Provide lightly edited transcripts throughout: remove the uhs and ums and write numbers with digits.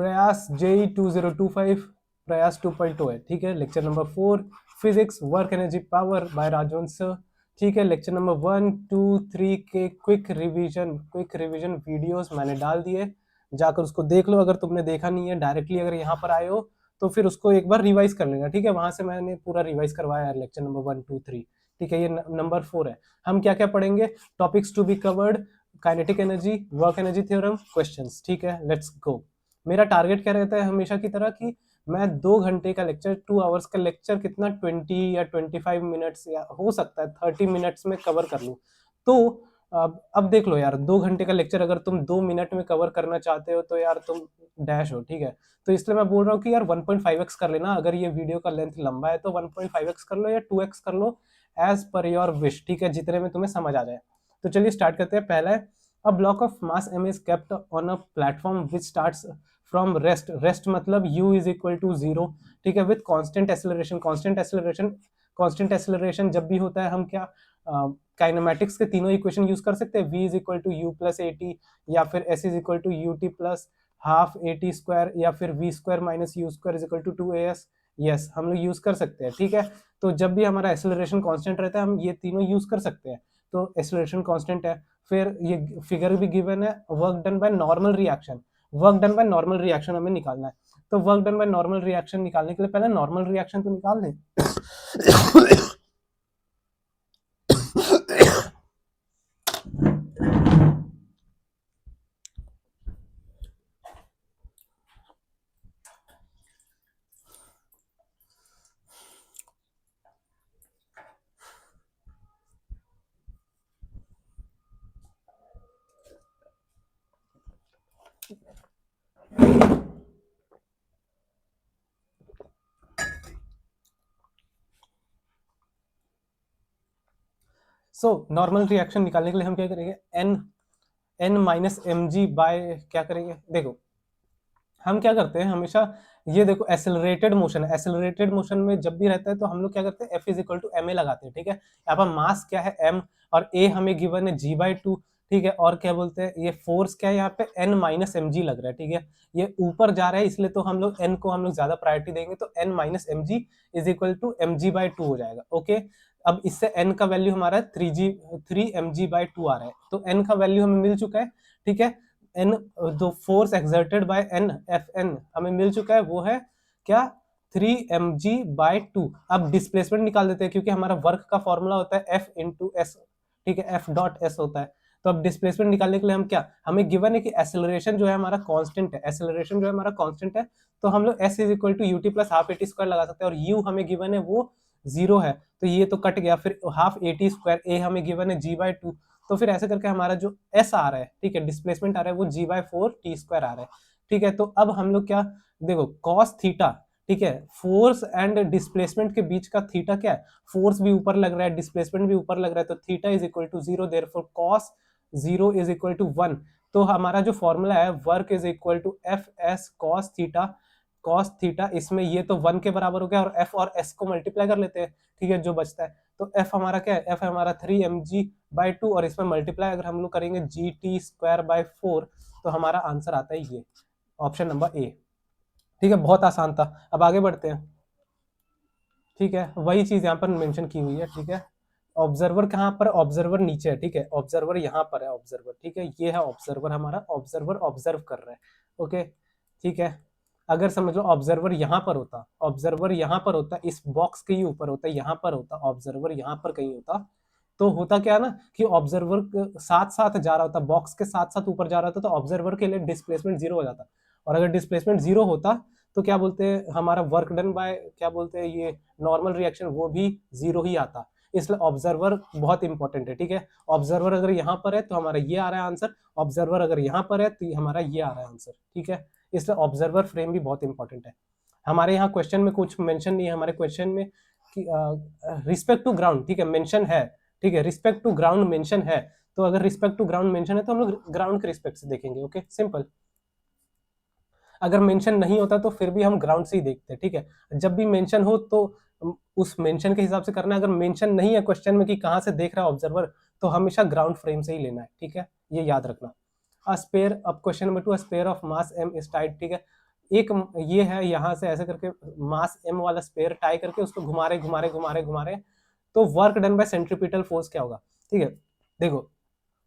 प्रयास JEE 2025 प्रयास 2.0 है, ठीक है। Lecture number 4 physics work energy power bye राजवंश, ठीक है। लेक्चर नंबर 1, 2, 3 के क्विक रिवीजन वीडियोस मैंने डाल दिए, जाकर उसको देख लो। अगर तुमने देखा नहीं है, डायरेक्टली अगर यहाँ पर आए हो तो फिर उसको एक बार रिवाइज कर लेना, ठीक है। वहां से मैंने पूरा रिवाइज करवाया है लेक्चर नंबर 1, 2, 3, ठीक है। ये नंबर 4 है। हम क्या क्या पढ़ेंगे? Topics to be covered, kinetic energy, work energy theorem, questions, ठीक है। Let's go. मेरा टारगेट क्या रहता है हमेशा की तरह कि मैं 2 घंटे का लेक्चर, 2 आवर्स का लेक्चर कितना 20 या 25 मिनट्स या हो सकता है 30 मिनट्स में कवर कर लूँ। तो अब देख लो यार, 2 घंटे का लेक्चर अगर तुम 2 मिनट में कवर करना चाहते हो तो यार तुम डैश हो, ठीक है। तो इसलिए मैं बोल रहा हूँ कि यार 1.5x कर लेना। अगर ये वीडियो का लेंथ लंबा है तो 1.5x कर लो या 2x कर लो, एज पर योर विश, ठीक है, जितने में तुम्हें समझ आ जाए। तो चलिए स्टार्ट करते हैं। पहला है, a block of mass m is kept on a platform which starts from rest मतलब u is equal to 0, ठीक है, विथ कांस्टेंट एक्सेलरेशन जब भी होता है हम क्या काइनेमेटिक्स के तीनों इक्वेशन यूज कर सकते हैं। v is equal to u plus at, या फिर s is equal to ut plus half at square, या फिर v square minus u square is equal to 2as। Yes, हम लोग यूज कर सकते हैं, ठीक है। तो जब भी हमारा एक्सेलरेशन कांस्टेंट रहता है हम ये तीनों यूज कर सकते हैं। तो एक्सेलरेशन कांस्टेंट है, फिर ये फिगर भी गिवन है, work done by normal reaction. Work done by normal reaction हमें निकालना है। तो work done by normal reaction निकालने के लिए पहले नॉर्मल रिएक्शन तो निकाल लें। सो नॉर्मल रिएक्शन निकालने के लिए हम क्या करेंगे, n minus m g by क्या करेंगे, देखो हम क्या करते हैं हमेशा, ये देखो एसेलरेटेड मोशन है, एसेलरेटेड मोशन में जब भी रहता है तो हम लोग क्या करते हैं, F is equal to ma लगाते हैं, ठीक है। यहाँ पर मास क्या है m, और a हमें गिवन है g/2, ठीक है। और क्या बोलते हैं, ये फोर्स क्या है यहाँ पे n माइनस एम जी लग रहा है, ठीक है। ये ऊपर जा रहा है इसलिए तो हम लोग n को हम लोग ज्यादा प्रायोरिटी देंगे, तो n minus m g is equal to mg/2 हो जाएगा, ओके। अब इससे n का वैल्यू हमारा 3mg/2 आ रहा है, तो n का वैल्यू हमें मिल चुका है, ठीक है। एन जो force exerted by n f n हमें मिल चुका है, वो है क्या, 3mg/2। अब डिस्प्लेसमेंट निकाल देते हैं क्योंकि हमारा वर्क का फॉर्मूला होता है F इंटू एस, ठीक है, F डॉट एस होता है। तो अब डिस्प्लेसमेंट निकालने के लिए हम क्या, हमें गिवन है कि एक्सेलरेशन जो है हमारा कांस्टेंट है, एक्सेलरेशन जो है हमारा कांस्टेंट है, तो हम लोग S is equal to u t plus half a t square लगा सकते हैं, और U हमें गिवन है वो 0 है, तो ये तो कट गया, फिर हाफ एटी स्क्वायर, A हमें गिवन है g/2, तो फिर ऐसे करके हमारा जो s आ रहा है, ठीक है, डिस्प्लेसमेंट आ रहा है वो g/4t² आ रहा है, ठीक है। तो अब हम लोग क्या, देखो cos थीटा, ठीक है, फोर्स एंड डिस्प्लेसमेंट के बीच का थीटा क्या है, फोर्स भी ऊपर लग रहा है, डिस्प्लेसमेंट भी ऊपर लग रहा है, तो theta is equal to 0, therefore cos 0 is equal to 1। तो हमारा जो फॉर्मूला है, work is equal to f s cos theta, इसमें ये तो 1 के बराबर हो गया, और f और s को मल्टीप्लाई कर लेते हैं, ठीक है, जो बचता है। तो f हमारा क्या है, f है हमारा 3mg/2, और इसमें मल्टीप्लाई अगर हम लोग करेंगे gt²/4, तो हमारा आंसर आता है ये ऑप्शन नंबर ए, ठीक है। बहुत आसान था। अब आगे बढ़ते हैं, ठीक है, वही चीज यहाँ पर मेंशन की हुई है, ठीक है। ऑब्जर्वर कहाँ पर, ऑब्जर्वर नीचे है, ठीक है, ऑब्जर्वर यहाँ पर है, ऑब्जर्वर, ठीक है, ये है ऑब्जर्वर हमारा, ऑब्जर्वर ऑब्जर्व कर रहा है, ओके, ठीक है। अगर समझ लो ऑब्जर्वर यहाँ पर होता, ऑब्जर्वर यहाँ पर होता, इस बॉक्स के ही ऊपर होता, यहाँ पर होता, ऑब्जर्वर यहाँ पर कहीं होता, तो होता क्या ना कि ऑब्जर्वर साथ साथ जा रहा होता, बॉक्स के साथ साथ ऊपर जा रहा था, तो ऑब्जर्वर के लिए डिस्प्लेसमेंट 0 हो जाता, और अगर डिस्प्लेसमेंट 0 होता तो क्या बोलते हैं, हमारा वर्क डन बाय क्या बोलते हैं, ये नॉर्मल रिएक्शन, वो भी 0 ही आता। इसलिए ऑब्जर्वर बहुत इंपॉर्टेंट है, ठीक है। ऑब्जर्वर अगर यहाँ पर है तो हमारा ये आ रहा है आंसर, ऑब्जर्वर अगर यहाँ पर है तो हमारा ये आ रहा है आंसर, ठीक है। इसलिए ऑब्जर्वर फ्रेम भी बहुत इंपॉर्टेंट है। हमारे यहाँ क्वेश्चन में कुछ मेंशन नहीं है, हमारे क्वेश्चन में कि रिस्पेक्ट टू ग्राउंड, ठीक है, मेंशन है, ठीक है, रिस्पेक्ट टू ग्राउंड मेंशन है, तो अगर रिस्पेक्ट टू ग्राउंड मेंशन है तो हम लोग ग्राउंड के रिस्पेक्ट से देखेंगे, ओके, सिंपल। अगर मेंशन नहीं होता तो फिर भी हम ग्राउंड से ही देखते हैं, ठीक है। जब भी मेंशन हो तो उस मेंशन के हिसाब से करना है। अगर मेंशन नहीं है क्वेश्चन में कि कहाँ से देख रहा है ऑब्जर्वर, तो हमेशा ग्राउंड फ्रेम से ही लेना है, ठीक है, ये याद रखना। अब question number 2, sphere of mass m is tight, ठीक है। एक ये है यहाँ से ऐसे करके मास m वाला स्पेयर टाई करके उसको घुमा रहे, तो work done bye centripetal force क्या होगा, ठीक है। देखो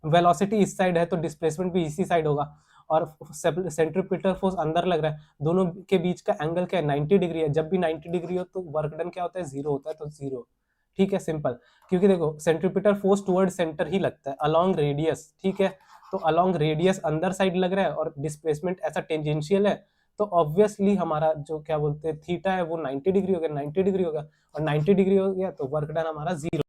वेलोसिटी इस साइड है तो डिस्प्लेसमेंट भी इसी साइड होगा, और सेंट्रीपिटल फोर्स अंदर लग रहा है, दोनों के बीच का एंगल क्या है 90 डिग्री है, जब भी 90 डिग्री हो तो वर्क डन क्या होता है, जीरो होता है, तो जीरो, ठीक है, सिंपल। क्योंकि देखो सेंट्रीपिटल फोर्स टुवर्ड सेंटर ही लगता है अलोंग रेडियस, ठीक है, तो अलोंग रेडियस अंदर साइड लग रहा है और डिस्प्लेसमेंट ऐसा टेंजेंशियल है, तो ऑब्वियसली हमारा जो क्या बोलते हैं थीटा है वो 90 डिग्री हो गया, 90 डिग्री होगा, और 90 डिग्री हो गया तो वर्क डन हमारा जीरो,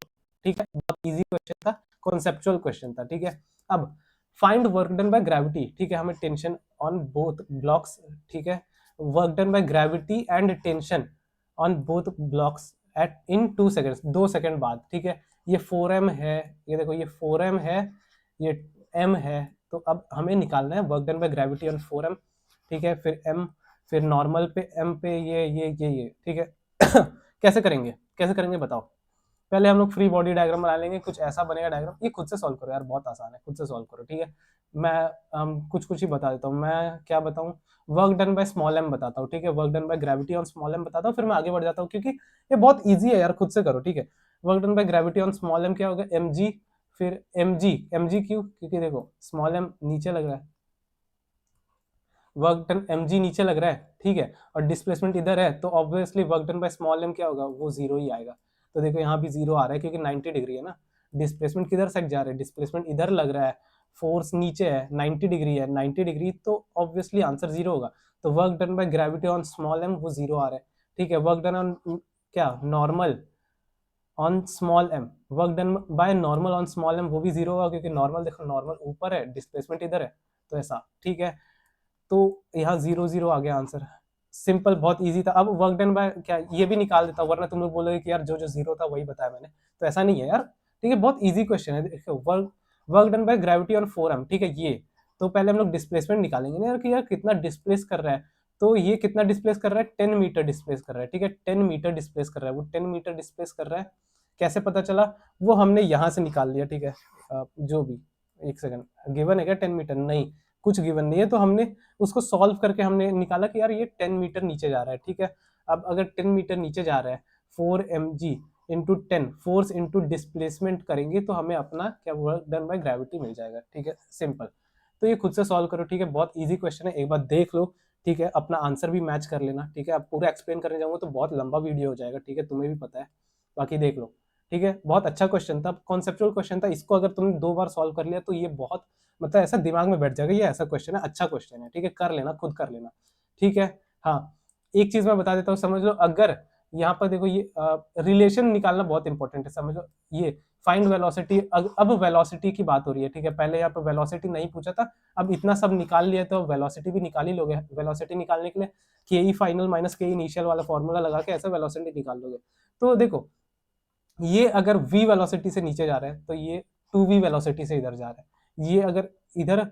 ठीक है। बहुत इजी क्वेश्चन था, कॉन्सेप्चुअल क्वेश्चन था, ठीक है। अब find work done by gravity, ठीक है, हमें टेंशन ऑन बोथ ब्लॉक्स, ठीक है, work done by gravity and tension on both blocks at in 2 seconds, 2 second बाद, ठीक है। ये 4m है, ये देखो ये 4m है, ये m है, तो अब हमें निकालना है work done by gravity on 4m, ठीक है, फिर m, फिर नॉर्मल पे m पे ये, ठीक है। कैसे करेंगे बताओ। पहले हम लोग फ्री बॉडी डायग्राम बना लेंगे, कुछ ऐसा बनेगा डायग्राम, ये खुद से सॉल्व करो यार, बहुत आसान है, खुद से सॉल्व करो, ठीक है। मैं कुछ ही बता देता हूँ, मैं क्या बताऊँ, work done by small m बताता हूँ, ठीक है, work done by gravity on small m बताता हूँ, फिर मैं आगे बढ़ जाता हूँ, क्योंकि ये बहुत ईजी है यार, खुद से करो, ठीक है। Work done by gravity on small m क्या होगा, mg, फिर mg क्यों, क्योंकि देखो स्मॉल m नीचे लग रहा है, वर्क डन mg नीचे लग रहा है, ठीक है, और डिस्प्लेसमेंट इधर है, तो obviously work done by small m क्या होगा, वो जीरो ही आएगा। तो देखो यहाँ भी जीरो आ रहा है क्योंकि 90 डिग्री है ना, डिस्प्लेसमेंट किधर साइड जा रहा है, डिस्प्लेसमेंट इधर लग रहा है, फोर्स नीचे है, 90 डिग्री है, 90 डिग्री, तो ऑब्वियसली आंसर जीरो होगा। तो work done by gravity on small m वो जीरो आ रहा है, ठीक है। वर्क डन ऑन क्या, normal on small m, work done by normal on small m वो भी जीरो होगा, क्योंकि नॉर्मल देखो नॉर्मल ऊपर है, डिस्प्लेसमेंट इधर है, तो ऐसा, ठीक है। तो यहाँ जीरो जीरो आ गया आंसर, सिंपल, बहुत इजी था। अब वर्क डन बाय क्या, ये भी निकाल देता, वरना तुम लोग बोलोगे कि यार जो जो जीरो था वही बताया मैंने, तो ऐसा नहीं है यार, ठीक है, बहुत इजी क्वेश्चन है। देखो work done by gravity on 4m, ठीक है, ये तो पहले हम लोग डिस्प्लेसमेंट निकालेंगे ना यार, कि यार कितना डिस्प्लेस कर रहा है, तो ये कितना डिस्प्लेस कर रहा है, 10 मीटर डिस्प्लेस कर रहा है, ठीक है, 10 मीटर डिस्प्लेस कर रहा है, वो 10 मीटर डिस्प्लेस कर रहा है, कैसे पता चला, वो हमने यहाँ से निकाल लिया, ठीक है। जो भी, एक सेकंड, गिवन है क्या 10 मीटर, नहीं, कुछ गिवन नहीं है, तो हमने उसको सॉल्व करके हमने निकाला कि यार ये 10 मीटर नीचे जा रहा है, ठीक है। अब अगर 10 मीटर नीचे जा रहा है, 4mg into 10 force into displacement करेंगे, तो हमें अपना क्या वर्क डन बाय ग्रेविटी मिल जाएगा, ठीक है, सिंपल। तो ये खुद से सॉल्व करो, ठीक है, बहुत ईजी क्वेश्चन है, एक बार देख लो, ठीक है, अपना आंसर भी मैच कर लेना, ठीक है। अब पूरा एक्सप्लेन करने जाऊंगा तो बहुत लंबा वीडियो हो जाएगा, ठीक है, तुम्हें भी पता है, बाकी देख लो, ठीक है। बहुत अच्छा क्वेश्चन था, कॉन्सेप्चुअल क्वेश्चन था, इसको अगर तुमने 2 बार सॉल्व कर लिया तो ये बहुत, मतलब ऐसा दिमाग में बैठ जाएगा, ये ऐसा क्वेश्चन है, अच्छा क्वेश्चन है, ठीक है, कर लेना, खुद कर लेना, ठीक है। हाँ, एक चीज मैं बता देता हूँ, समझ लो, अगर यहाँ पर देखो ये रिलेशन निकालना बहुत इंपॉर्टेंट है, समझ लो, ये फाइंड वेलोसिटी, अब वेलोसिटी की बात हो रही है, ठीक है, पहले यहाँ पर वेलोसिटी नहीं पूछा था, अब इतना सब निकाल लिया तो वेलोसिटी भी निकाल ही लोगे, वेलोसिटी निकालने के लिए के ई फाइनल माइनस के इनिशियल वाला फॉर्मूला लगा के ऐसा वेलोसिटी निकाल लोगे। तो देखो ये अगर v वेलोसिटी से नीचे जा रहा है तो ये 2v वेलोसिटी से इधर जा रहा है, ये अगर इधर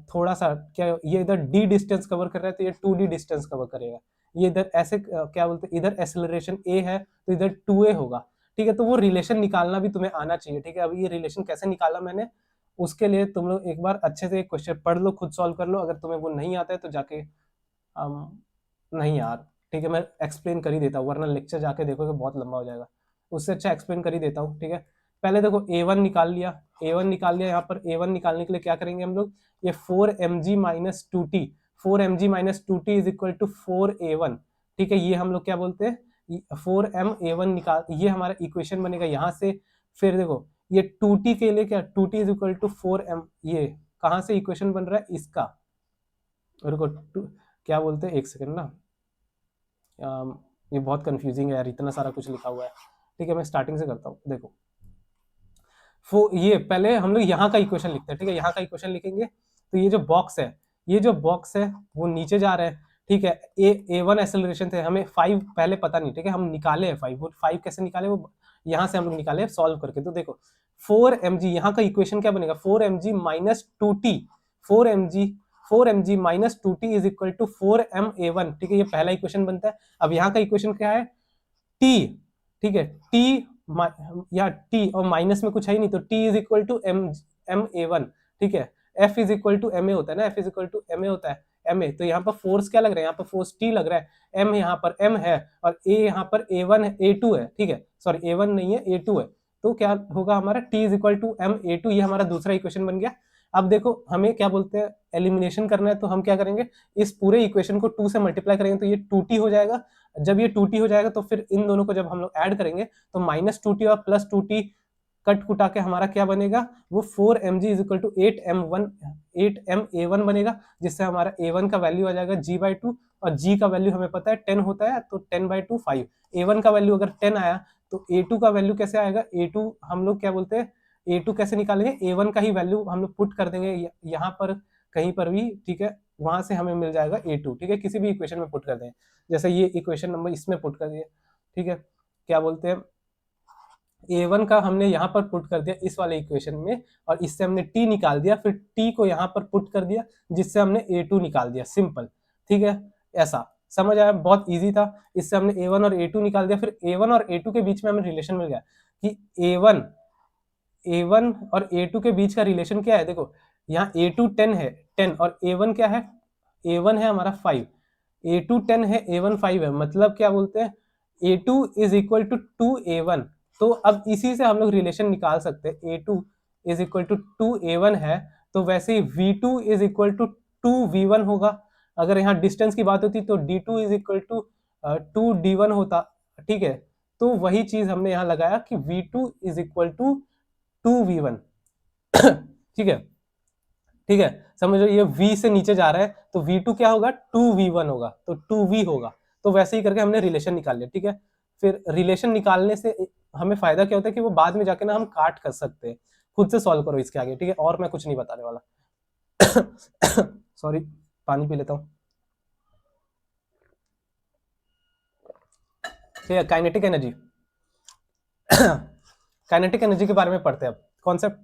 थोड़ा सा क्या, ये इधर d डिस्टेंस कवर कर रहा है तो ये 2d डिस्टेंस कवर करेगा, ये इधर ऐसे क्या बोलते हैं, इधर एक्सेलरेशन a है तो इधर 2a होगा, ठीक है। तो वो रिलेशन निकालना भी तुम्हें आना चाहिए, ठीक है। अब ये रिलेशन कैसे निकाला मैंने, उसके लिए तुम लोग एक बार अच्छे से एक क्वेश्चन पढ़ लो, खुद सॉल्व कर लो, अगर तुम्हें वो नहीं आता है तो जाके नहीं यार, ठीक है, मैं एक्सप्लेन कर ही देता हूँ, वरना लेक्चर जाके देखोगे बहुत लंबा हो जाएगा, उससे अच्छा एक्सप्लेन कर ही देता हूँ, ठीक है। पहले देखो a1 निकाल लिया, a1 निकाल लिया, यहाँ पर a1 निकालने के लिए क्या करेंगे हम लोग, ये 4mg minus 2t, 4mg minus 2t is equal to 4a1, ठीक है, ये हम लोग क्या बोलते हैं 4ma1 निकाल, ये हमारा इक्वेशन बनेगा यहाँ से। फिर देखो ये 2t के लिए क्या, 2t is equal to 4m, ये कहाँ से इक्वेशन बन रहा है इसका, रुको क्या बोलते हैं, एक सेकंड ना, ये बहुत कंफ्यूजिंग है यार, इतना सारा कुछ लिखा हुआ है, ठीक है, मैं स्टार्टिंग से करता हूँ। देखो ये पहले हम लोग यहाँ का इक्वेशन लिखते हैं, ठीक है, यहाँ का इक्वेशन लिखेंगे, तो ये जो बॉक्स है, ये जो बॉक्स है वो नीचे जा रहा है, ठीक है। a1 एक्सेलरेशन थे, हमें 5 पहले पता नहीं, ठीक है, हम निकाले हैं 5, वो 5 कैसे निकाले, वो यहाँ से हम लोग निकाले सॉल्व करके। तो देखो 4mg, यहाँ का इक्वेशन क्या बनेगा, 4mg minus 2t, 4mg minus 2t is equal to 4ma1, ठीक है, ये पहला इक्वेशन बनता है। अब यहाँ का इक्वेशन क्या है, t, ठीक है, t या t और माइनस में कुछ है ही नहीं, तो t is equal to ma1, ठीक है, f is equal to ma होता है ना, f is equal to ma होता है, ma, तो यहाँ पर फोर्स क्या लग रहा है, यहाँ पर फोर्स T लग रहा है, m यहाँ पर m है और a यहाँ पर a1 है, a2 है, ठीक है, सॉरी a1 नहीं है a2 है, तो क्या होगा हमारा T is equal to m a2, ये हमारा दूसरा इक्वेशन बन गया। अब देखो हमें क्या बोलते हैं, एलिमिनेशन करना है, तो हम क्या करेंगे, इस पूरे इक्वेशन को 2 से मल्टीप्लाई करेंगे तो ये 2t हो जाएगा। जब ये 2t हो जाएगा तो फिर इन दोनों को जब हम लोग ऐड करेंगे तो -2t और +2t कट कुटा के हमारा क्या बनेगा, वो 4mg is equal to 8ma1 बनेगा, जिससे हमारा a1 का वैल्यू आ जाएगा g/2 और g का वैल्यू हमें पता है 10 होता है, तो 10/2 5। a1 का वैल्यू अगर 10 आया तो a2 का वैल्यू कैसे आएगा, a2 हम लोग क्या बोलते हैं, a2 कैसे निकालेंगे, a1 का ही वैल्यू हम लोग पुट कर देंगे यहाँ पर कहीं पर भी, ठीक है, वहां से हमें मिल जाएगा a2, ठीक है, किसी भी इक्वेशन में पुट कर दें, जैसे ये इक्वेशन नंबर इसमें पुट कर दिए, ठीक है, क्या बोलते हैं, a1 का हमने यहाँ पर पुट कर दिया इस वाले इक्वेशन में और इससे हमने t निकाल दिया, फिर t को यहाँ पर पुट कर दिया जिससे हमने a2 निकाल दिया, सिंपल, ठीक है, ऐसा समझ आया, बहुत इजी था। इससे हमने a1 और a2 निकाल दिया, फिर a1 और a2 के बीच में हमें रिलेशन मिल गया कि a1 और a2 के बीच का रिलेशन क्या है, देखो यहाँ a2 10 है 10 और a1 क्या है, a1 है हमारा 5, a2 10 है a1 5 है, मतलब क्या बोलते हैं a2 is equal to 2a1। तो अब इसी से हम लोग रिलेशन निकाल सकते हैं, a2 is equal to 2a1 है तो वैसे ही v2 is equal to 2v1 होगा। अगर यहाँ डिस्टेंस की बात होती तो d2 is equal to 2d1 होता, ठीक है, तो वही चीज हमने यहाँ लगाया कि v2 is equal to 2v1 ठीक है, ठीक है, समझो ये v से नीचे जा रहा है तो v2 क्या होगा, 2v1 होगा, तो 2v होगा, तो वैसे ही करके हमने रिलेशन निकाल लिया, ठीक है। फिर रिलेशन निकालने से हमें फायदा क्या होता है कि वो बाद में जाके ना हम काट कर सकते हैं, खुद से सॉल्व करो इसके आगे, ठीक है, और मैं कुछ नहीं बताने वाला सॉरी, पानी पी लेता हूँ, ठीक है। काइनेटिक एनर्जी काइनेटिक एनर्जी के बारे में पढ़ते हैं अब, concept,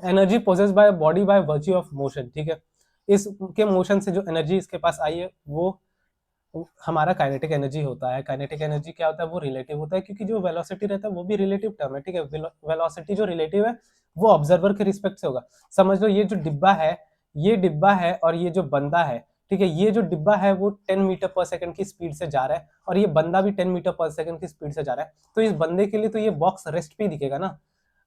energy possess by body by virtue of motion, ठीक है, इसके मोशन से जो एनर्जी इसके पास आई है वो हमारा काइनेटिक एनर्जी होता है। काइनेटिक एनर्जी क्या होता है, वो रिलेटिव होता है, क्योंकि जो वेलोसिटी रहता है वो भी रिलेटिव टर्म है, ठीक है, वेलोसिटी जो रिलेटिव है वो ऑब्जर्वर के रिस्पेक्ट से होगा। समझ लो ये जो डिब्बा है, ये डिब्बा है और ये जो बंदा है, ठीक है, ये जो डिब्बा है वो 10 मीटर पर सेकंड की स्पीड से जा रहा है और ये बंदा भी 10 मीटर पर सेकंड की स्पीड से जा रहा है, तो इस बंदे के लिए तो ये बॉक्स रेस्ट पे दिखेगा ना,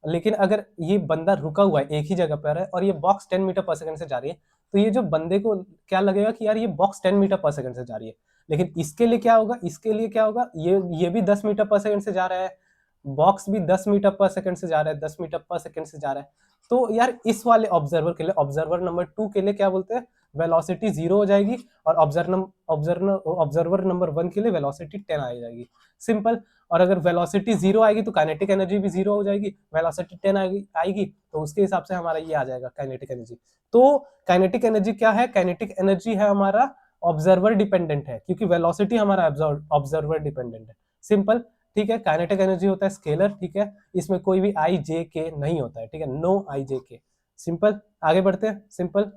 लेकिन अगर ये बंदा रुका हुआ है एक ही जगह पर है और ये बॉक्स 10 मीटर पर सेकंड से जा रही है, तो ये जो बंदे को क्या लगेगा कि यार ये बॉक्स 10 मीटर पर सेकंड से जा रही है, लेकिन इसके लिए क्या होगा, इसके लिए क्या होगा, ये भी 10 मीटर पर सेकंड से जा रहा है, बॉक्स भी 10 मीटर पर सेकंड से जा रहा है, 10 मीटर पर सेकंड से जा रहा है, तो यार इस वाले ऑब्जर्वर के लिए, ऑब्जर्वर नंबर 2 के लिए क्या बोलते हैं, वेलोसिटी 0 हो जाएगी और ऑब्जर्वर नंबर 1 के लिए वेलोसिटी 10 आ जाएगी, सिंपल। और अगर वेलोसिटी 0 आएगी तो काइनेटिक एनर्जी भी 0 हो जाएगी, वेलोसिटी 10 आएगी तो उसके हिसाब से हमारा ये आ जाएगा काइनेटिक एनर्जी। तो काइनेटिक एनर्जी क्या है, काइनेटिक एनर्जी है हमारा ऑब्जर्वर डिपेंडेंट है, क्योंकि वेलोसिटी हमारा ऑब्जर्वर डिपेंडेंट है, सिंपल, ठीक है। काइनेटिक एनर्जी होता है स्केलर, ठीक है, इसमें कोई भी आई जे के नहीं होता है, ठीक है, नो आई जे के, सिंपल। आगे बढ़ते हैं, सिंपल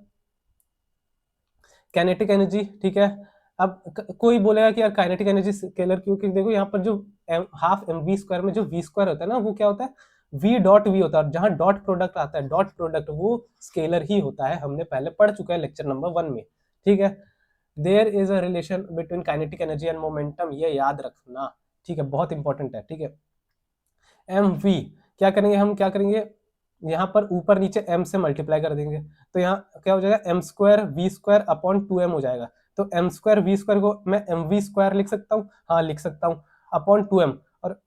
काइनेटिक एनर्जी, ठीक है। अब कोई बोलेगा कि यार काइनेटिक एनर्जी स्केलर क्यों, क्योंकि देखो यहाँ पर जो हाफ एम वी स्क्वायर में जो वी स्क्वायर होता है ना, वो क्या होता है, v डॉट वी होता है, जहां डॉट प्रोडक्ट आता है, डॉट प्रोडक्ट वो स्केलर ही होता है, हमने पहले पढ़ चुका है लेक्चर नंबर 1 में, ठीक है। There is a relation between kinetic energy and momentum, ये याद रखना, ठीक है, बहुत इंपॉर्टेंट है, ठीक है। एम वी क्या करेंगे, हम क्या करेंगे, यहाँ पर ऊपर नीचे m से मल्टीप्लाई कर देंगे, तो यहाँ क्या हो जाएगा, m square v square upon 2m हो जाएगा, तो एम स्क्वायर वी स्क्वायर को मैं एम वी स्क्वायर लिख सकता हूँ, हाँ लिख सकता हूँ, अपॉन 2m, और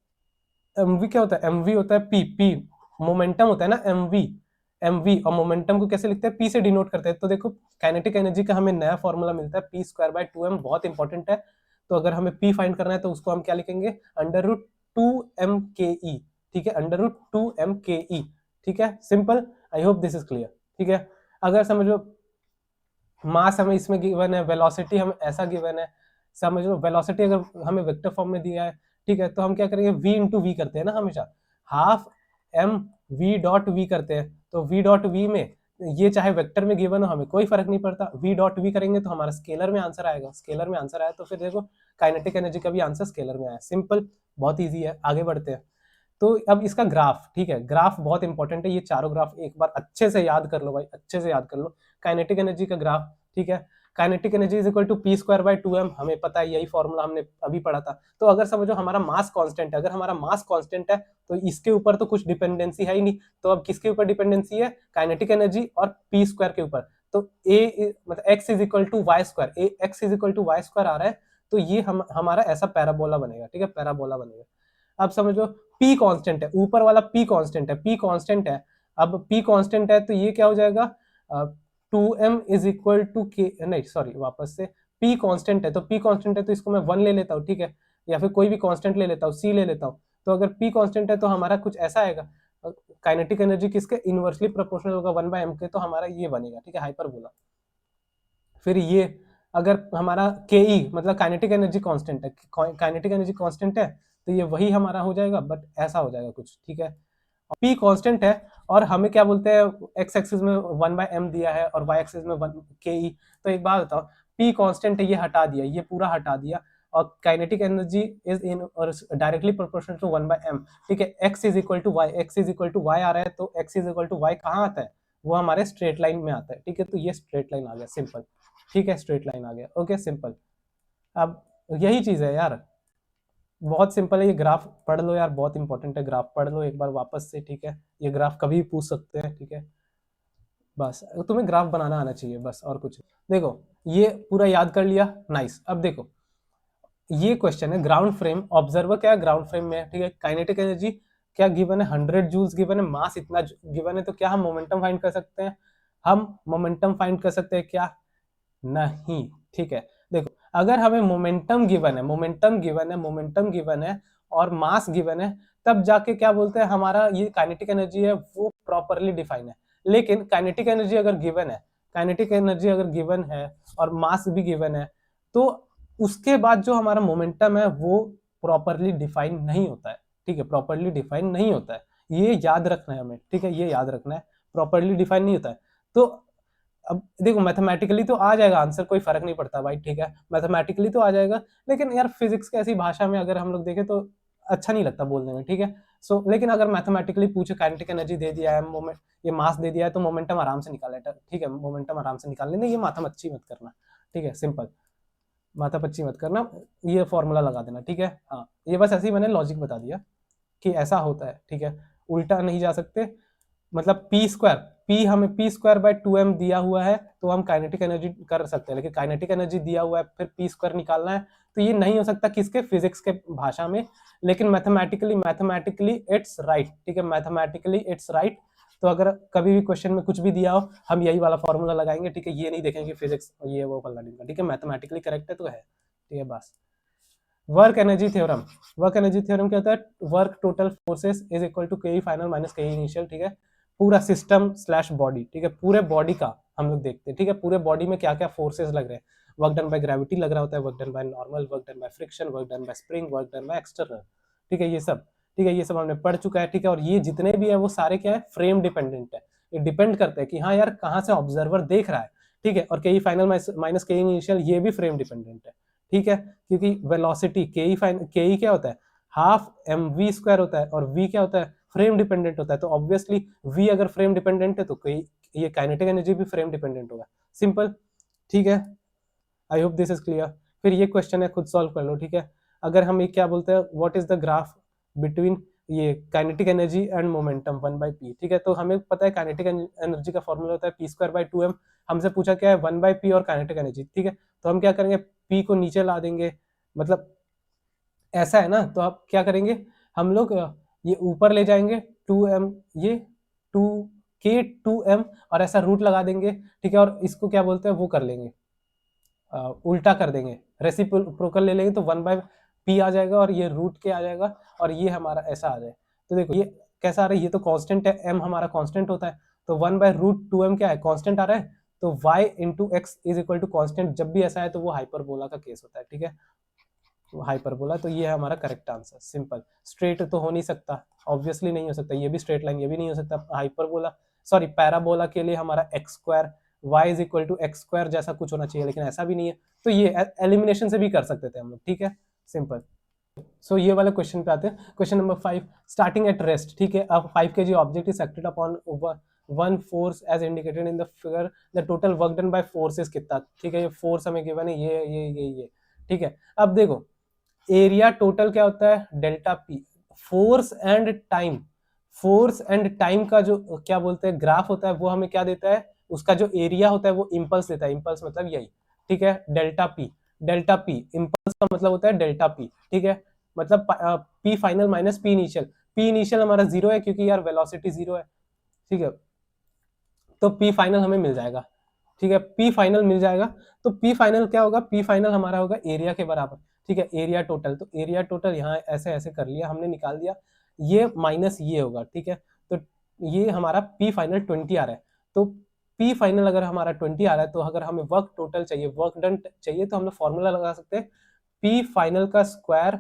एम वी क्या होता है, एम वी होता है पी मोमेंटम होता है ना, एम वी और मोमेंटम को कैसे लिखते हैं, p से डिनोट करते हैं। तो देखो काइनेटिक एनर्जी का हमें नया फॉर्मूला मिलता है p स्क्वायर बाय 2m, बहुत इंपॉर्टेंट है। तो अगर हमें p फाइंड करना है तो उसको हम क्या लिखेंगे, अंडर रूट 2m/ke, ठीक है, अंडर रूट 2m/ke, ठीक है, simple. I hope this is clear, ठीक है। अगर समझो मास हमें इसमें गिवन है, वेलोसिटी हमें ऐसा गिवन है, समझ लो वेलोसिटी अगर हमें वेक्टर फॉर्म में दिया है, ठीक है, तो हम क्या करेंगे, v इंटू वी करते हैं ना हमेशा, half m v dot v करते हैं, तो v डॉट वी में ये चाहे वेक्टर में गिवन हो हमें कोई फर्क नहीं पड़ता, v डॉट वी करेंगे तो हमारा स्केलर में आंसर आएगा, स्केलर में आंसर आया तो फिर देखो काइनेटिक एनर्जी का भी आंसर स्केलर में आया, सिंपल, बहुत ईजी है। आगे बढ़ते हैं, तो अब इसका ग्राफ, ठीक है, ग्राफ बहुत इंपॉर्टेंट है, ये चारों ग्राफ एक बार अच्छे से याद कर लो भाई, अच्छे से याद कर लो, काइनेटिक एनर्जी का ग्राफ, ठीक है। Kinetic energy is equal to p square by 2m, हमें पता है, यही फॉर्मूला हमने अभी पढ़ा था। तो अगर समझो हमारा मास कांस्टेंट है, अगर हमारा मास कांस्टेंट है तो इसके ऊपर तो कुछ डिपेंडेंसी है ही नहीं, तो अब किसके ऊपर डिपेंडेंसी है, काइनेटिक एनर्जी और पी स्क्वायर के ऊपर। तो ए मतलब X is equal to Y square, ए X is equal to Y square आ रहा है, तो ये हमारा ऐसा पैराबोला बनेगा, ठीक है, पैराबोला बनेगा। अब समझो P कांस्टेंट है, ऊपर वाला P कांस्टेंट है, P कांस्टेंट है, अब P कांस्टेंट है तो ये क्या हो जाएगा, 2m इज इक्वल टू के, नहीं सॉरी वापस से, P कांस्टेंट है तो P कांस्टेंट है तो इसको मैं 1 ले लेता हूँ, ठीक है, या फिर कोई भी कांस्टेंट ले लेता हूँ, C ले लेता हूँ। तो अगर P कांस्टेंट है तो हमारा कुछ ऐसा आएगा, काइनेटिक एनर्जी किसके इनवर्सली प्रोपोर्शनल होगा 1/m के, तो हमारा ये बनेगा, ठीक है, हाइपरबोला। फिर ये अगर हमारा के मतलब काइनेटिक एनर्जी कांस्टेंट है, काइनेटिक एनर्जी कांस्टेंट है तो ये वही हमारा हो जाएगा, बट ऐसा हो जाएगा कुछ, ठीक है। पी कांस्टेंट है और हमें क्या बोलते हैं, एक्स एक्सिस में 1/m दिया है और वाई एक्सिस में 1 के। तो एक बात बताओ, पी कांस्टेंट है, ये हटा दिया, ये पूरा हटा दिया, और काइनेटिक एनर्जी इज इन और डायरेक्टली प्रोपोर्शनल टू 1/m, ठीक है। X is equal to Y, X is equal to Y आ रहा है, तो X is equal to Y कहाँ आता है, वो हमारे स्ट्रेट लाइन में आता है, ठीक है। तो ये स्ट्रेट लाइन आ गया, सिंपल, ठीक है, स्ट्रेट लाइन आ गया, ओके, सिंपल। अब यही चीज है यार, बहुत सिंपल है, ये ग्राफ पढ़ लो यार, बहुत इंपॉर्टेंट है, ग्राफ पढ़ लो एक बार वापस से, ठीक है। ये ग्राफ कभी भी पूछ सकते हैं, ठीक है, बस तुम्हें ग्राफ बनाना आना चाहिए बस, और कुछ। देखो ये पूरा याद कर लिया, नाइस। अब देखो ये क्वेश्चन है ग्राउंड फ्रेम, ऑब्जर्वर क्या है ग्राउंड फ्रेम में, ठीक है। काइनेटिक एनर्जी क्या गिवन है, 100 जूल्स गिवन है, मास इतना गिवन है, तो क्या हम मोमेंटम फाइंड कर सकते हैं, हम मोमेंटम फाइंड कर सकते हैं क्या, नहीं, ठीक है। देखो अगर हमें मोमेंटम गिवन है, मोमेंटम गिवन है, मोमेंटम गिवन है और मास गिवन है, तब जाके क्या बोलते हैं, हमारा ये काइनेटिक एनर्जी है वो प्रॉपरली डिफाइन है। लेकिन काइनेटिक एनर्जी अगर गिवन है, काइनेटिक एनर्जी अगर गिवन है और मास भी गिवन है, तो उसके बाद जो हमारा मोमेंटम है वो प्रॉपरली डिफाइन नहीं होता है, ठीक है, प्रॉपरली डिफाइन नहीं होता है, ये याद रखना है हमें, ठीक है, ये याद रखना है, प्रॉपरली डिफाइन नहीं होता है। तो अब देखो मैथमेटिकली तो आ जाएगा आंसर, कोई फर्क नहीं पड़ता भाई, ठीक है, मैथमेटिकली तो आ जाएगा, लेकिन यार फिजिक्स की ऐसी भाषा में अगर हम लोग देखें तो अच्छा नहीं लगता बोलने में, ठीक है। सो लेकिन अगर मैथमेटिकली पूछे, काइनेटिक एनर्जी दे दिया है, मोमेंट ये मास दे दिया है, तो मोमेंटम आराम से निकाल लेता, ठीक है, मोमेंटम आराम से निकाल लेना, ये माथा मच्छी मत करना, ठीक है, सिंपल, माथा पच्ची मत करना, ये फॉर्मूला लगा देना, ठीक है। हाँ ये बस ऐसे ही मैंने लॉजिक बता दिया कि ऐसा होता है, ठीक है, उल्टा नहीं जा सकते। मतलब पी स्क्वायर, पी हमें पी स्क्वायर बाय 2m दिया हुआ है तो हम काइनेटिक एनर्जी कर सकते हैं, लेकिन काइनेटिक एनर्जी दिया हुआ है फिर पी स्क्वायर निकालना है, तो ये नहीं हो सकता किसके, फिजिक्स के भाषा में। लेकिन मैथमेटिकली, मैथमेटिकली इट्स राइट, ठीक है, मैथमेटिकली इट्स राइट। तो अगर कभी भी क्वेश्चन में कुछ भी दिया हो, हम यही वाला फॉर्मूला लगाएंगे, ठीक है, ये नहीं देखेंगे फिजिक्स ये वो फल्ला ढिमका, ठीक है, मैथमेटिकली करेक्ट है तो है, ठीक है, बस। Work energy theorem, work energy theorem क्या होता है, work total forces is equal to के फाइनल माइनस के इनिशियल, ठीक है, पूरा सिस्टम स्लैश बॉडी, ठीक है, पूरे बॉडी का हम लोग देखते हैं, ठीक है, पूरे बॉडी में क्या क्या फोर्सेस लग रहे हैं, वर्क डन बाय ग्रेविटी लग रहा होता है, work done by normal, work done by friction, work done by spring, work done by external, ठीक है, ये सब, ठीक है, ये सब हमने पढ़ चुका है, ठीक है। और ये जितने भी है वो सारे क्या है, फ्रेम डिपेंडेंट है, ये डिपेंड करते हैं कि हाँ यार कहाँ से ऑब्जर्वर देख रहा है, ठीक है। और के फाइनल माइनस के इनिशियल ये भी फ्रेम डिपेंडेंट है, ठीक है, क्योंकि वेलोसिटी के क्या होता है, हाफ एम वी स्क्वायर होता है, और वी क्या होता है, फ्रेम डिपेंडेंट होता है, तो ऑब्वियसली वी अगर फ्रेम डिपेंडेंट है तो ये काइनेटिक एनर्जी भी फ्रेम डिपेंडेंट होगा, सिंपल, ठीक है। I hope this is clear. फिर ये क्वेश्चन है, खुद सॉल्व कर लो, ठीक है। अगर हम ये क्या बोलते हैं, what is the graph between ये kinetic energy and momentum 1/p, ठीक है, तो हमें पता है काइनेटिक एनर्जी का फॉर्मूला होता है p स्क्वायर बाय 2m, हमसे पूछा क्या है 1/p और काइनेटिक एनर्जी, ठीक है, तो हम क्या करेंगे, p को नीचे ला देंगे, मतलब ऐसा है ना, तो आप क्या करेंगे, हम लोग ये ऊपर ले जाएंगे 2m, ये 2k 2m, और ऐसा रूट लगा देंगे, ठीक है, और इसको क्या बोलते हैं वो कर लेंगे, उल्टा कर देंगे, रेसिप्रोकल ले लेंगे, तो 1/p आ जाएगा और ये रूट के आ जाएगा, और ये हमारा ऐसा आ जाए। तो देखो ये कैसा आ रहा है, ये तो कांस्टेंट है, m हमारा कांस्टेंट होता है, तो 1/√2m क्या है, कांस्टेंट आ रहा है, तो y into x is equal to constant, जब भी ऐसा है तो वो हाइपरबोला का केस होता है, ठीक है, हाइपरबोला। तो ये है हमारा करेक्ट आंसर, सिंपल। स्ट्रेट तो हो नहीं सकता, ऑब्वियसली नहीं हो सकता, ये भी स्ट्रेट लाइन, ये भी नहीं हो सकता, हाइपरबोला सॉरी पैराबोला के लिए हमारा x square y is equal to x square जैसा कुछ होना चाहिए, लेकिन ऐसा भी नहीं है, तो ये एलिमिनेशन से भी कर सकते थे हम लोग, ठीक है, सिंपल। सो ये वाले क्वेश्चन पे आते हैं, question number 5, starting at rest, ठीक है, अब 5 kg object is acted upon one force as indicated in the figure, the total work done by forces कितना, ठीक है, ये फोर्स हमें गिवन है, ये, ठीक है। अब देखो एरिया टोटल क्या होता है, delta P, force and time का जो क्या बोलते हैं ग्राफ होता है वो हमें क्या देता है, उसका जो एरिया होता है वो इम्पल्स देता है, इम्पल्स मतलब यही, ठीक है, डेल्टा पी इम्पल्स का मतलब होता है डेल्टा पी, ठीक है, मतलब P final minus P initial हमारा जीरो है क्योंकि यार वेलोसिटी जीरो है, ठीक है, तो पी फाइनल हमें मिल जाएगा, ठीक है, पी फाइनल मिल जाएगा। तो पी फाइनल क्या होगा, पी फाइनल हमारा होगा एरिया के बराबर, ठीक है, एरिया टोटल, तो एरिया टोटल यहाँ ऐसे ऐसे कर लिया हमने, निकाल दिया, ये माइनस ये होगा, ठीक है, तो ये हमारा पी फाइनल 20 आ रहा है, तो पी फाइनल अगर हमारा 20 आ रहा है, तो अगर हमें वर्क टोटल चाहिए, वर्क डन चाहिए, तो हम लोग फॉर्मूला लगा सकते हैं पी फाइनल का स्क्वायर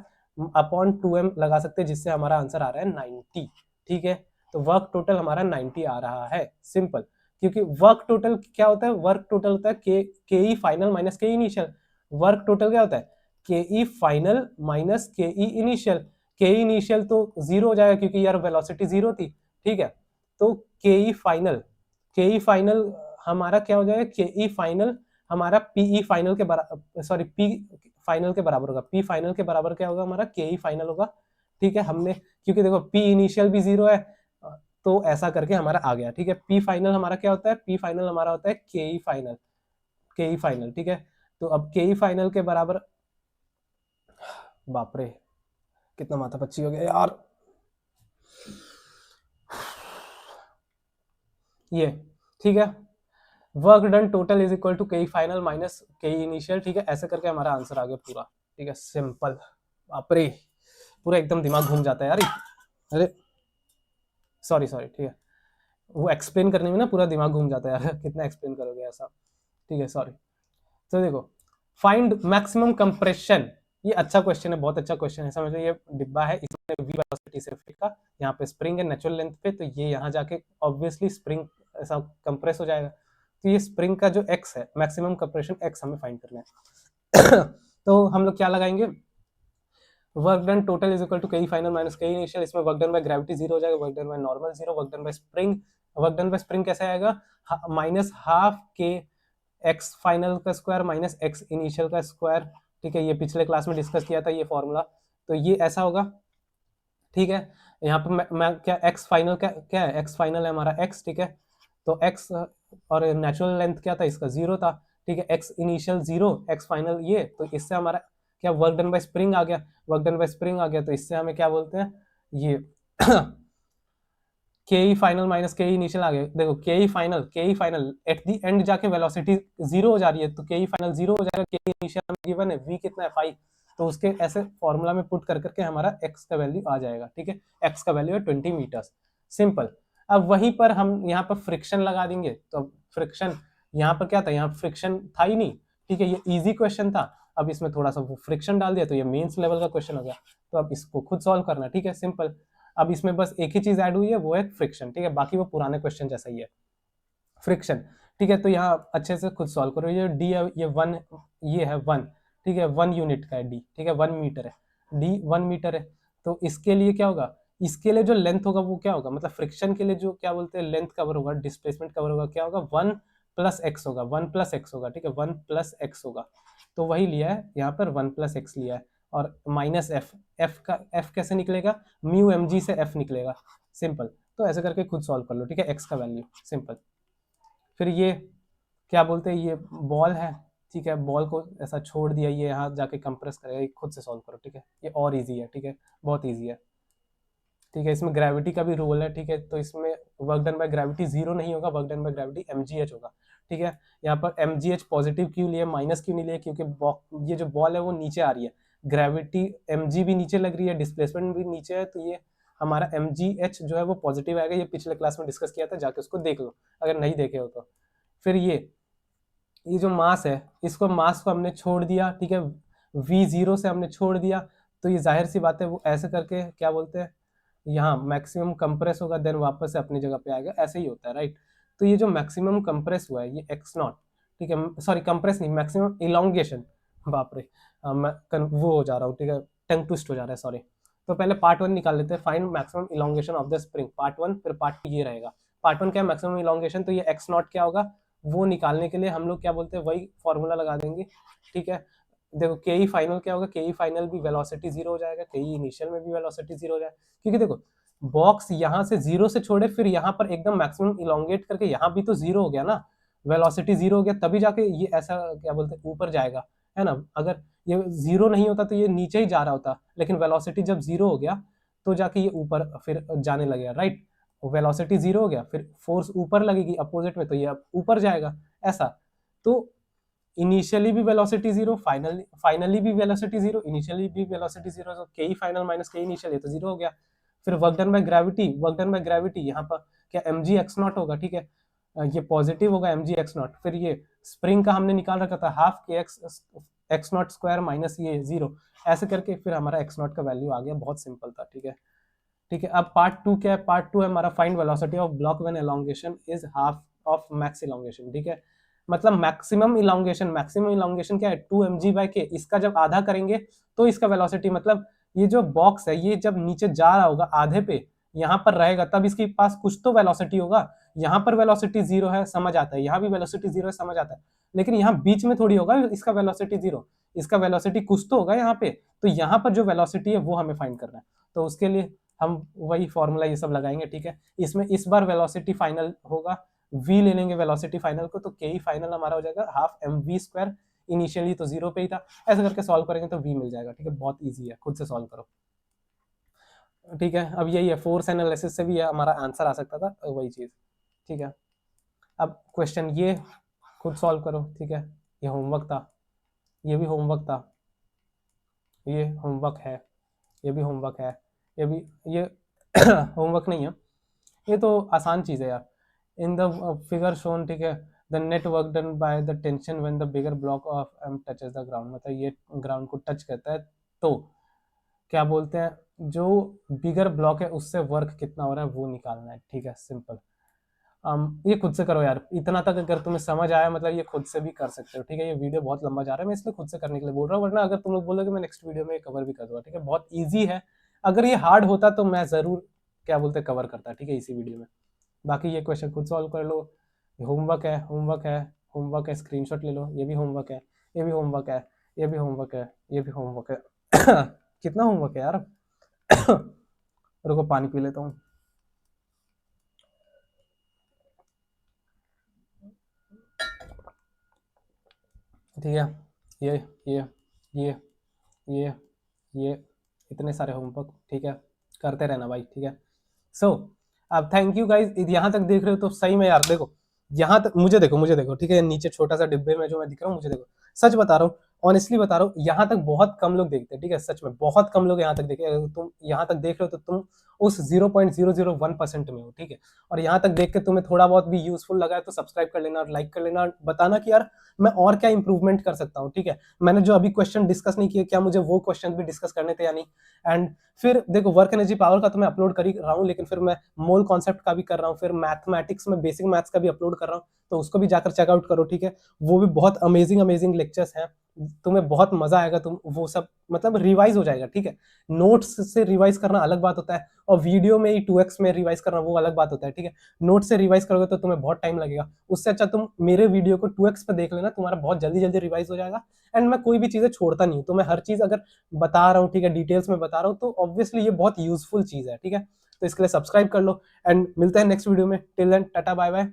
अपॉन 2m लगा सकते हैं, जिससे हमारा आंसर आ रहा है 90, ठीक है, तो वर्क टोटल हमारा 90 आ रहा है, सिंपल, क्योंकि वर्क टोटल क्या होता है, वर्क टोटल होता है के ई फाइनल माइनस के इनिशियल, वर्क टोटल क्या होता है के ई फाइनल माइनस के ई इनिशियल, के ई इनिशियल तो जीरो हो जाएगा क्योंकि यार वेलोसिटी जीरो थी, ठीक है, तो के ई फाइनल हमारा क्या हो जाएगा, के ई फाइनल हमारा पीई फाइनल के बराबर, सॉरी पी फाइनल के बराबर होगा, पी फाइनल के बराबर क्या होगा हमारा, के ई फाइनल होगा, ठीक है, हमने क्योंकि देखो पी इनिशियल भी जीरो है, तो ऐसा करके हमारा आ गया, ठीक है, पी फाइनल हमारा क्या होता है, पी फाइनल हमारा होता है के ई फाइनल, ठीक है, तो अब के ई फाइनल के बराबर, बाप रे कितना माथा पच्ची हो गया यार, ये, ठीक है, work done total is equal to के फाइनल माइनस के इनिशियल, ठीक है, ऐसे करके हमारा आंसर आ गया पूरा, ठीक है, सिंपल, बाप रे पूरा एकदम दिमाग घूम जाता है यार, अरे सॉरी ठीक है, वो एक्सप्लेन करने में ना पूरा दिमाग घूम जाता है यार, कितना एक्सप्लेन करोगे ऐसा, ठीक है, सॉरी। तो देखो फाइंड मैक्सिमम कंप्रेशन, ये अच्छा क्वेश्चन है, बहुत अच्छा क्वेश्चन है, समझो ये डिब्बा है, इसमें वी वेलोसिटी से का, यहाँ पे स्प्रिंग है नेचुरल लेंथ पे, तो ये यहाँ जाके ऑब्वियसली स्प्रिंग ऐसा कंप्रेस हो जाएगा, तो ये स्प्रिंग का जो एक्स है, मैक्सिमम कंप्रेशन एक्स हमें फाइंड करना है तो हम लोग क्या लगाएंगे, work done total is equal to के फाइनल माइनस के इनिशियल, इसमें work done by gravity zero हो जाएगा, work done by normal zero, work done by spring कैसे आएगा, minus half k x final का स्क्वायर माइनस एक्स इनिशियल का square, ठीक है, ये पिछले क्लास में डिस्कस किया था ये फॉर्मूला, तो ये ऐसा होगा, ठीक है, यहाँ पे मैं क्या एक्स फाइनल क्या है, एक्स फाइनल है हमारा एक्स, ठीक है, तो एक्स और नेचुरल लेंथ क्या था इसका जीरो था, ठीक है, x initial zero, x final ये, तो इससे हमारा क्या वर्क डन बाय स्प्रिंग आ गया, वर्क डन बाय स्प्रिंग आ गया, तो इससे हमें क्या बोलते हैं ये के ई फाइनल माइनस के ई इनिशियल आ गया, देखो के ई फाइनल एट द एंड जाके वेलोसिटी जीरो हो जा रही है, तो के ई फाइनल जीरो हो जाएगा, के ई इनिशियल हमें गिवन है वी कितना है 5, तो उसके ऐसे फॉर्मूला में पुट कर करके हमारा एक्स का वैल्यू आ जाएगा, ठीक है, एक्स का वैल्यू है 20 मीटर्स, सिंपल। अब वहीं पर हम यहाँ पर फ्रिक्शन लगा देंगे, तो फ्रिक्शन यहाँ पर क्या था, यहाँ फ्रिक्शन था ही नहीं, ठीक है, ये इजी क्वेश्चन था, अब इसमें थोड़ा सा फ्रिक्शन डाल दिया तो ये मेंस लेवल का क्वेश्चन हो गया, तो अब इसको खुद सॉल्व करना, ठीक है, सिंपल। अब इसमें बस एक ही चीज ऐड हुई है, वो है फ्रिक्शन, ठीक है, बाकी वो पुराने क्वेश्चन जैसा ही है, फ्रिक्शन, ठीक है, तो यहाँ अच्छे से खुद सॉल्व करो, ये डी ये वन, ये है वन, ठीक है, 1 यूनिट का है डी, ठीक है, 1 मीटर है, डी 1 मीटर है, तो इसके लिए क्या होगा, इसके लिए जो लेंथ होगा वो क्या होगा, मतलब फ्रिक्शन के लिए जो क्या बोलते हैं लेंथ कवर होगा, डिस्प्लेसमेंट कवर होगा, क्या होगा 1 + x होगा, 1 + x होगा, ठीक है, 1 + x होगा, तो वही लिया है यहाँ पर 1 + x लिया है, और माइनस एफ का एफ कैसे निकलेगा, म्यू एम जी से एफ निकलेगा, सिंपल, तो ऐसे करके खुद सॉल्व कर लो, ठीक है, एक्स का वैल्यू सिंपल। फिर ये क्या बोलते हैं, ये बॉल है, ठीक है, बॉल को ऐसा छोड़ दिया, ये यहाँ जाके कंप्रेस करेगा, ये खुद से सॉल्व करो, ठीक है, ये और इजी है, ठीक है, बहुत इजी है, ठीक है, इसमें ग्रेविटी का भी रोल है, ठीक है, तो इसमें work done by gravity zero नहीं होगा, work done by gravity mgh होगा, ठीक है, यहाँ पर mgh पॉजिटिव क्यों लिए, माइनस क्यों नहीं लिए, क्योंकि ये जो बॉल है वो नीचे आ रही है, ग्रेविटी mg भी नीचे लग रही है, डिस्प्लेसमेंट भी नीचे है, तो ये हमारा mgh जो है वो पॉजिटिव आएगा, ये पिछले क्लास में डिस्कस किया था, जाके उसको देख लो अगर नहीं देखे हो तो। फिर ये जो मास है, इसको मास को हमने छोड़ दिया, ठीक है, v0 से हमने छोड़ दिया, तो ये जाहिर सी बात है वो ऐसे करके क्या बोलते हैं, यहाँ मैक्सिमम कंप्रेस होगा, देन वापस से अपनी जगह पे आएगा, ऐसे ही होता है, राइट, तो ये जो मैक्सिमम कंप्रेस हुआ है ये x0, ठीक है, सॉरी कंप्रेस नहीं, मैक्सिमम इलोंगेशन, बाप रे वो हो जा रहा हूँ, ठीक है, टंग ट्विस्ट हो जा रहा है, सॉरी, तो पहले पार्ट 1 निकाल लेते हैं, find maximum elongation of the spring, part 1, फिर पार्ट 2 ये रहेगा, पार्ट वन क्या है मैक्सिमम इलोंगेशन, तो ये एक्स नॉट क्या होगा वो निकालने के लिए हम लोग क्या बोलते हैं वही फॉर्मूला लगा देंगे, ठीक है। देखो के ई फाइनल क्या होगा, के ई फाइनल भी वेलोसिटी जीरो हो जाएगा, के ई इनिशियल में भी वेलोसिटी जीरो हो जाएगा, क्योंकि देखो बॉक्स यहाँ से जीरो से छोड़े फिर यहाँ पर एकदम मैक्सिमम इलोंगेट करके यहाँ भी तो जीरो हो गया ना, वेलोसिटी जीरो हो गया, तभी जाके ये ऐसा क्या बोलते हैं ऊपर जाएगा, है ना। अगर ये जीरो नहीं होता तो ये नीचे ही जा रहा होता, लेकिन वेलोसिटी जब जीरो हो गया तो जाके ये ऊपर फिर जाने लगेगा, राइट। वेलोसिटी जीरो हो गया फिर फोर्स ऊपर लगेगी अपोजिट में, तो ये ऊपर जाएगा ऐसा। तो इनिशियली भी वेलोसिटी जीरो, फाइनली भी वेलोसिटी जीरो, इनिशियली भी वेलोसिटी जीरो, तो के फाइनल माइनस के इनिशियल, ये तो जीरो हो गया। फिर work done by gravity, work done by gravity यहाँ पर क्या mg x नॉट होगा, ठीक है, ये पॉजिटिव होगा mg x नॉट। फिर ये स्प्रिंग का हमने निकाल रखा था half k x not square minus ये जीरो, ऐसे करके फिर हमारा एक्स नॉट का वैल्यू आ गया, बहुत सिंपल था, ठीक है। ठीक है, अब पार्ट टू क्या है, पार्ट टू है हमारा find velocity of block when elongation is half of max elongation, ठीक है। मतलब मैक्सिमम इलोंगेशन क्या है 2mg/k, इसका जब आधा करेंगे तो इसका वेलोसिटी, मतलब ये जो बॉक्स है ये जब नीचे जा रहा होगा आधे पे यहाँ पर रहेगा तब इसके पास कुछ तो वेलोसिटी होगा, यहाँ पर वेलोसिटी जीरो है समझ आता है, यहाँ भी वेलोसिटी जीरो है समझ आता है, लेकिन यहाँ बीच में थोड़ी होगा इसका वेलोसिटी जीरो, इसका वेलोसिटी कुछ तो होगा यहाँ पे, तो यहाँ पर जो वेलोसिटी है वो हमें फाइंड करना है। तो उसके लिए हम वही फॉर्मूला ये सब लगाएंगे, ठीक है। इसमें इस बार वेलोसिटी फाइनल होगा, v ले लेंगे वेलोसिटी फाइनल को, तो के फाइनल हमारा हो जाएगा हाफ mv², इनिशियली तो जीरो पे ही था, ऐसे करके सॉल्व करेंगे तो v मिल जाएगा, ठीक है। बहुत इजी है, खुद से सॉल्व करो, ठीक है। अब यही है, फोर्स एनालिसिस से भी हमारा आंसर आ सकता था वही चीज, ठीक है। अब क्वेश्चन ये खुद सॉल्व करो, ठीक है। ये होमवर्क था, ये भी होमवर्क था, ये होमवर्क है, ये भी होमवर्क है, ये भी, ये होमवर्क नहीं है, ये तो आसान चीज है यार। इन द फिगर शोन, ठीक है, the net work done by the tension when the bigger block of m touches the ground, मतलब ये ग्राउंड को टच करता है तो क्या बोलते हैं जो बिगर ब्लॉक है उससे वर्क कितना हो रहा है वो निकालना है, ठीक है, सिंपल। ये खुद से करो यार, इतना तक अगर तुम्हें समझ आया मतलब ये खुद से भी कर सकते हो, ठीक है। ये वीडियो बहुत लंबा जा रहा है, मैं इसलिए खुद से करने के लिए बोल रहा हूँ, वरना अगर तुम लोग बोलोगे मैं नेक्स्ट वीडियो में कवर भी कर दूंगा, ठीक है। बहुत ईजी है, अगर ये हार्ड होता तो मैं जरूर क्या बोलते कवर करता, ठीक है, इसी वीडियो में। बाकी ये क्वेश्चन खुद सॉल्व कर लो, होमवर्क है, होमवर्क है, होमवर्क है, स्क्रीनशॉट ले लो, ये भी होमवर्क है, ये भी होमवर्क है, ये भी होमवर्क है, ये भी होमवर्क है। कितना होमवर्क है यार। रुको पानी पी लेता हूँ। ठीक है, ये ये ये ये ये इतने सारे होमवर्क, ठीक है, करते रहना भाई, ठीक है। सो अब थैंक यू गाइज, यहाँ तक देख रहे हो तो सही में यार, देखो यहाँ तक मुझे देखो, ठीक है, नीचे छोटा सा डिब्बे में जो मैं दिख रहा हूँ मुझे देखो, सच बता रहा हूँ, ऑनेस्टली बता रहा हूँ, यहाँ तक बहुत कम लोग देखते हैं, ठीक है, सच में बहुत कम लोग यहाँ तक देखे, अगर तुम यहाँ तक देख रहे हो तो तुम उस 0.001% में हो, ठीक है। और यहाँ तक देख के तुम्हें थोड़ा बहुत भी यूजफुल लगा है तो सब्सक्राइब कर लेना और लाइक कर लेना, बताना कि यार मैं और क्या इंप्रूवमेंट कर सकता हूँ, ठीक है। मैंने जो अभी क्वेश्चन डिस्कस नहीं किए, क्या मुझे वो क्वेश्चन भी डिस्कस करने थे या नहीं। एंड फिर देखो वर्क एनर्जी पावर का तो मैं अपलोड कर ही रहा हूँ, लेकिन फिर मैं मोल कॉन्सेप्ट का भी कर रहा हूँ, फिर मैथमेटिक्स में बेसिक मैथ्स का भी अपलोड कर रहा हूँ, तो उसको भी जाकर चेकआउट करो, ठीक है। वो भी बहुत अमेजिंग लेक्चर्स हैं, तुम्हें बहुत मजा आएगा, तुम वो सब मतलब रिवाइज हो जाएगा, ठीक है। नोट्स से रिवाइज करना अलग बात होता है, और वीडियो में ही 2x में रिवाइज करना वो अलग बात होता है, ठीक है। नोट से रिवाइज करोगे तो तुम्हें बहुत टाइम लगेगा, उससे अच्छा तुम मेरे वीडियो को 2x पे देख लेना, तुम्हारा बहुत जल्दी जल्दी रिवाइज हो जाएगा। एंड मैं कोई भी चीजें छोड़ता नहीं हूँ, तो मैं हर चीज अगर बता रहा हूँ, ठीक है, डिटेल्स में बता रहा हूँ, तो ऑब्वियसली ये बहुत यूजफुल चीज है, ठीक है। तो इसके लिए सब्सक्राइब कर लो, एंड मिलते हैं नेक्स्ट वीडियो में, till then tata bye bye.